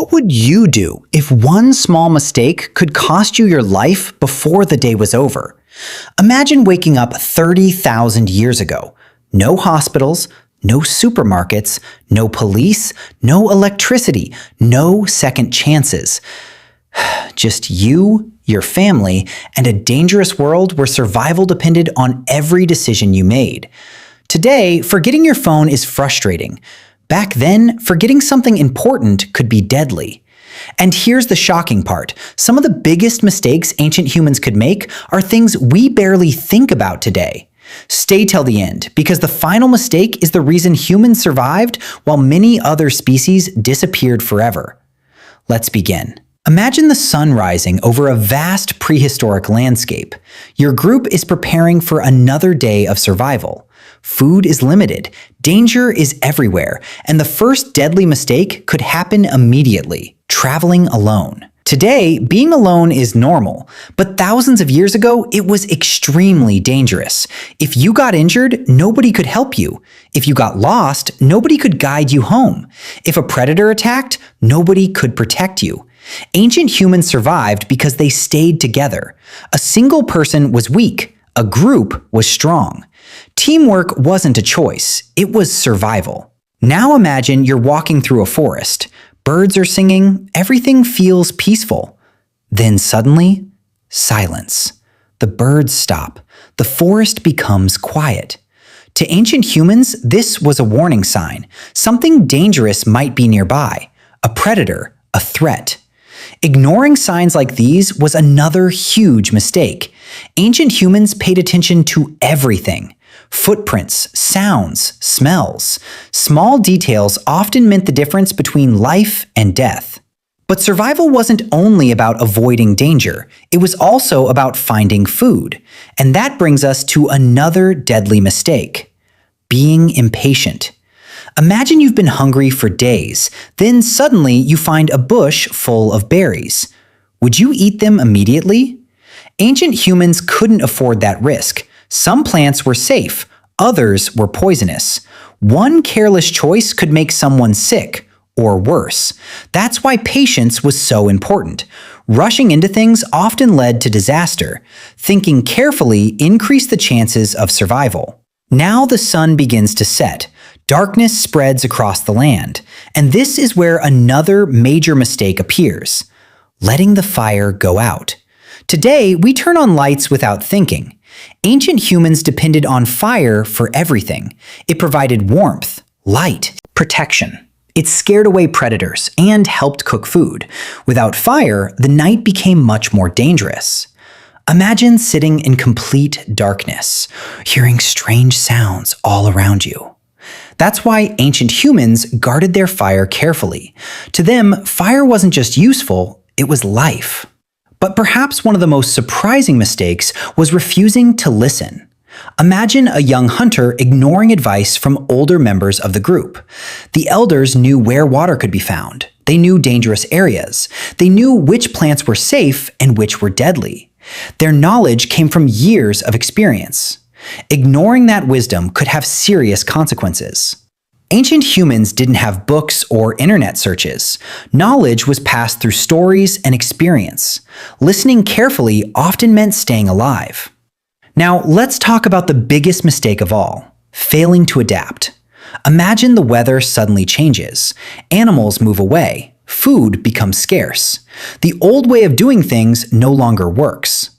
What would you do if one small mistake could cost you your life before the day was over? Imagine waking up 30,000 years ago. No hospitals, no supermarkets, no police, no electricity, no second chances. Just you, your family, and a dangerous world where survival depended on every decision you made. Today, forgetting your phone is frustrating. Back then, forgetting something important could be deadly. And here's the shocking part. Some of the biggest mistakes ancient humans could make are things we barely think about today. Stay till the end, because the final mistake is the reason humans survived while many other species disappeared forever. Let's begin. Imagine the sun rising over a vast prehistoric landscape. Your group is preparing for another day of survival. Food is limited, danger is everywhere, and the first deadly mistake could happen immediately: traveling alone. Today, being alone is normal, but thousands of years ago, it was extremely dangerous. If you got injured, nobody could help you. If you got lost, nobody could guide you home. If a predator attacked, nobody could protect you. Ancient humans survived because they stayed together. A single person was weak, a group was strong. Teamwork wasn't a choice, it was survival. Now imagine you're walking through a forest. Birds are singing, everything feels peaceful. Then suddenly, silence. The birds stop. The forest becomes quiet. To ancient humans, this was a warning sign. Something dangerous might be nearby. A predator, a threat. Ignoring signs like these was another huge mistake. Ancient humans paid attention to everything. Footprints, sounds, smells. Small details often meant the difference between life and death. But survival wasn't only about avoiding danger, it was also about finding food. And that brings us to another deadly mistake: being impatient. Imagine you've been hungry for days, then suddenly you find a bush full of berries. Would you eat them immediately? Ancient humans couldn't afford that risk. Some plants were safe, others were poisonous. One careless choice could make someone sick, or worse. That's why patience was so important. Rushing into things often led to disaster. Thinking carefully increased the chances of survival. Now the sun begins to set. Darkness spreads across the land. And this is where another major mistake appears: letting the fire go out. Today, we turn on lights without thinking. Ancient humans depended on fire for everything. It provided warmth, light, protection. It scared away predators and helped cook food. Without fire, the night became much more dangerous. Imagine sitting in complete darkness, hearing strange sounds all around you. That's why ancient humans guarded their fire carefully. To them, fire wasn't just useful, it was life. But perhaps one of the most surprising mistakes was refusing to listen. Imagine a young hunter ignoring advice from older members of the group. The elders knew where water could be found. They knew dangerous areas. They knew which plants were safe and which were deadly. Their knowledge came from years of experience. Ignoring that wisdom could have serious consequences. Ancient humans didn't have books or internet searches. Knowledge was passed through stories and experience. Listening carefully often meant staying alive. Now, let's talk about the biggest mistake of all: failing to adapt. Imagine the weather suddenly changes. Animals move away. Food becomes scarce. The old way of doing things no longer works.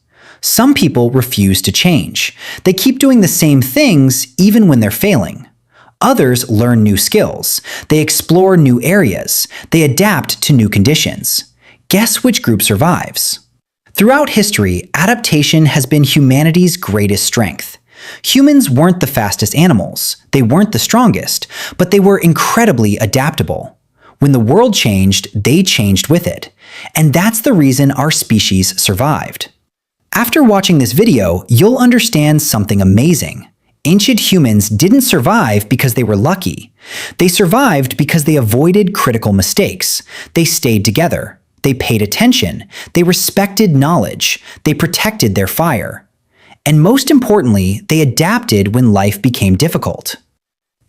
Some people refuse to change. They keep doing the same things even when they're failing. Others learn new skills. They explore new areas. They adapt to new conditions. Guess which group survives? Throughout history, adaptation has been humanity's greatest strength. Humans weren't the fastest animals. They weren't the strongest, but they were incredibly adaptable. When the world changed, they changed with it. And that's the reason our species survived. After watching this video, you'll understand something amazing. Ancient humans didn't survive because they were lucky. They survived because they avoided critical mistakes. They stayed together. They paid attention. They respected knowledge. They protected their fire. And most importantly, they adapted when life became difficult.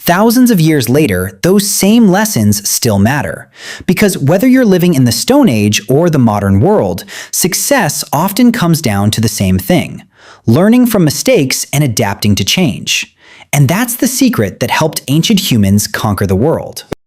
Thousands of years later, those same lessons still matter. Because whether you're living in the Stone Age or the modern world, success often comes down to the same thing: learning from mistakes and adapting to change. And that's the secret that helped ancient humans conquer the world.